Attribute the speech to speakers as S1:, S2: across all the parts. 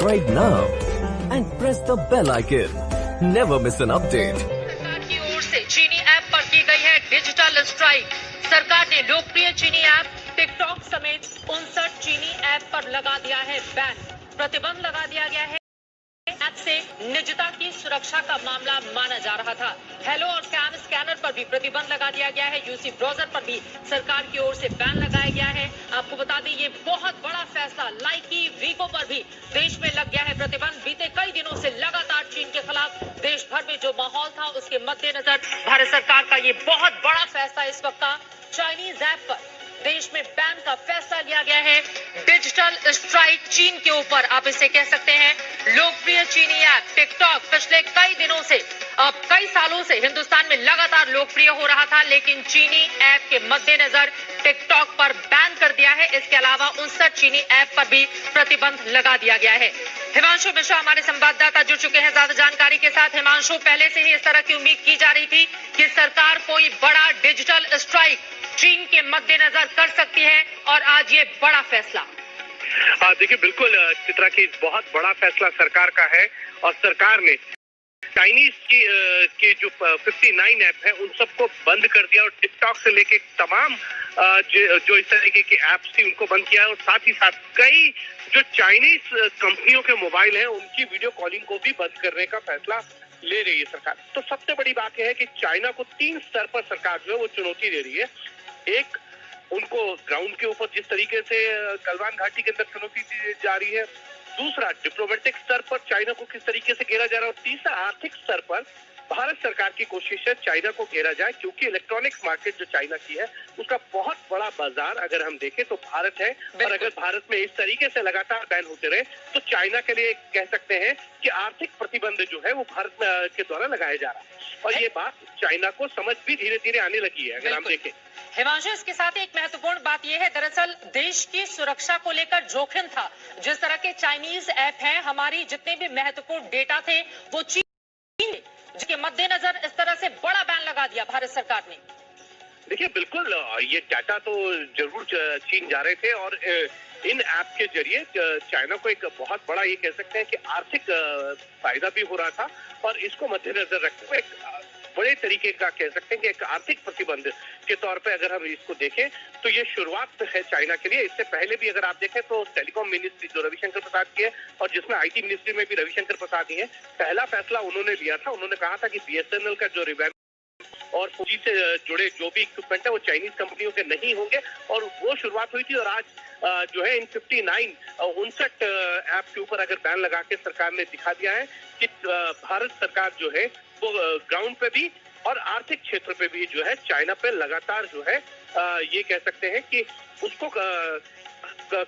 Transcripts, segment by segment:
S1: subscribe now and press the bell icon. Never miss an update.
S2: सरकार की ओर से चीनी ऐप पर की गई है डिजिटल स्ट्राइक। सरकार ने लोकप्रिय चीनी ऐप टिकटॉक समेत 59 चीनी ऐप पर लगा दिया है बैन। प्रतिबंध लगा दिया गया है। ऐप से निजता की सुरक्षा का मामला माना जा रहा था। हेलो और कैम स्कैनर पर भी प्रतिबंध लगा दिया गया है। यूसी ब्राउजर पर भी सरकार की ओर से बैन लगाया गया है। आपको बता दें ये बहुत बड़ा फैसला। लाइकी वीगो पर भी देश में लग गया है प्रतिबंध। बीते कई दिनों से लगातार चीन के खिलाफ देश भर में जो माहौल था उसके मद्देनजर भारत सरकार का ये बहुत बड़ा फैसला इस वक्त का चाइनीज ऐप पर देश में बैन का फैसला लिया गया है। डिजिटल स्ट्राइक चीन के ऊपर आप इसे कह सकते हैं। लोकप्रिय चीनी ऐप टिकटॉक पिछले कई दिनों से कई सालों से हिंदुस्तान में लगातार लोकप्रिय हो रहा था, लेकिन चीनी ऐप के मद्देनजर टिकटॉक पर बैन कर दिया है। इसके अलावा 59 चीनी ऐप पर भी प्रतिबंध लगा दिया गया है। हिमांशु मिश्रा हमारे संवाददाता जुड़ चुके हैं ज्यादा जानकारी के साथ। हिमांशु, पहले से ही इस तरह की उम्मीद की जा रही थी कि सरकार कोई बड़ा डिजिटल स्ट्राइक चीन के मद्देनजर कर सकती है और आज ये बड़ा फैसला।
S3: देखिए, बिल्कुल चित्रा की बहुत बड़ा फैसला सरकार का है और सरकार ने चाइनीज की जो 59 ऐप है उन सबको बंद कर दिया और टिकटॉक से लेके तमाम जो इस तरीके की ऐप्स थी उनको बंद किया है और साथ ही साथ कई जो चाइनीज कंपनियों के मोबाइल हैं उनकी वीडियो कॉलिंग को भी बंद करने का फैसला ले रही है सरकार। तो सबसे बड़ी बात यह है कि चाइना को 3 स्तर पर सरकार जो है वो चुनौती दे रही है। एक, उनको ग्राउंड के ऊपर जिस तरीके से गलवान घाटी के अंदर चुनौती दी जा रही है। दूसरा, डिप्लोमेटिक स्तर पर चाइना को किस तरीके से घेरा जा रहा है। और तीसरा, आर्थिक स्तर पर भारत सरकार की कोशिश है चाइना को घेरा जाए, क्योंकि इलेक्ट्रॉनिक्स मार्केट जो चाइना की है उसका बहुत बड़ा बाजार अगर हम देखें तो भारत है। और अगर भारत में इस तरीके से लगातार बैन होते रहे तो चाइना के लिए कह सकते हैं कि आर्थिक प्रतिबंध जो है वो भारत के द्वारा लगाया जा रहा है और ये बात चाइना को समझ भी धीरे धीरे आने लगी है अगर हम देखें।
S2: हिमांशु, इसके साथ एक महत्वपूर्ण बात यह है, दरअसल देश की सुरक्षा को लेकर जोखिम था। जिस तरह के चाइनीज ऐप हैं, हमारी जितने भी महत्वपूर्ण डेटा थे वो चीन जिसके मद्देनजर इस तरह से बड़ा बैन लगा दिया भारत सरकार ने।
S3: देखिए, बिल्कुल ये डाटा तो जरूर चीन जा रहे थे और इन ऐप के जरिए चाइना को एक बहुत बड़ा ये कह सकते हैं कि आर्थिक फायदा भी हो रहा था और इसको मद्देनजर रखते हुए एक बड़े तरीके का कह सकते हैं कि एक आर्थिक प्रतिबंध के तौर पे अगर हम इसको देखें तो ये शुरुआत है चाइना के लिए। इससे पहले भी अगर आप देखें तो टेलीकॉम मिनिस्ट्री जो रविशंकर प्रसाद की है और जिसमें आईटी मिनिस्ट्री में भी रविशंकर प्रसाद ही है, पहला फैसला उन्होंने लिया था। उन्होंने कहा था कि बीएसएनएल का जो रिवैम्प और 4G से जुड़े जो भी इक्विपमेंट है वो चाइनीज कंपनियों के नहीं होंगे और वो शुरुआत हुई थी। और आज जो है इन 59 ऐप के ऊपर अगर बैन लगा के सरकार ने दिखा दिया है कि भारत सरकार जो है वो ग्राउंड पे भी और आर्थिक क्षेत्र पे भी जो है चाइना पे लगातार जो है ये कह सकते हैं कि उसको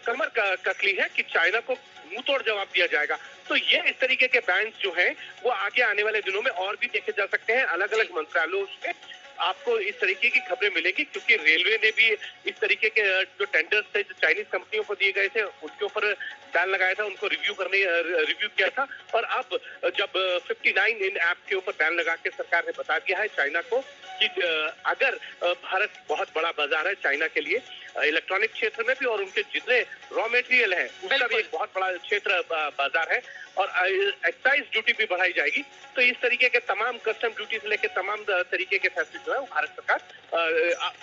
S3: कमर कस ली है कि चाइना को मुंह तोड़ जवाब दिया जाएगा। तो ये इस तरीके के बैंड जो हैं वो आगे आने वाले दिनों में और भी देखे जा सकते हैं। अलग अलग मंत्रालयों से आपको इस तरीके की खबरें मिलेगी, क्योंकि रेलवे ने भी इस तरीके के जो टेंडर्स थे जो चाइनीज कंपनियों को दिए गए थे उनके ऊपर बैन लगाया था, उनको रिव्यू किया था। और अब जब 59 इन ऐप के ऊपर बैन लगा के सरकार ने बता दिया है चाइना को कि अगर भारत बहुत बड़ा बाजार है चाइना के लिए इलेक्ट्रॉनिक क्षेत्र में भी और उनके जितने रॉ मटेरियल है उसका भी एक बहुत बड़ा क्षेत्र बाजार है और एक्साइज ड्यूटी भी बढ़ाई जाएगी। तो इस तरीके के तमाम कस्टम ड्यूटी से लेकर तमाम तरीके के फैसले जो है वो भारत सरकार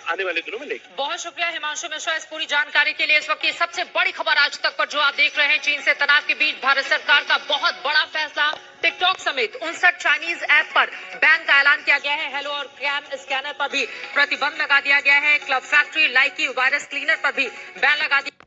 S3: आने वाले दिनों में लेगी।
S2: बहुत शुक्रिया हिमांशु मिश्रा इस पूरी जानकारी के लिए। इस वक्त की सबसे बड़ी खबर आज तक पर जो आप देख रहे हैं, चीन से तनाव के बीच भारत सरकार का बहुत बड़ा फैसला। टिकटॉक समेत 59 चाइनीज ऐप पर बैन का ऐलान किया गया है। हेलो और कैम स्कैनर पर भी प्रतिबंध लगा दिया गया है। क्लब फैक्ट्री, लाइकी, वायरस क्लीनर पर भी बैन लगा दिया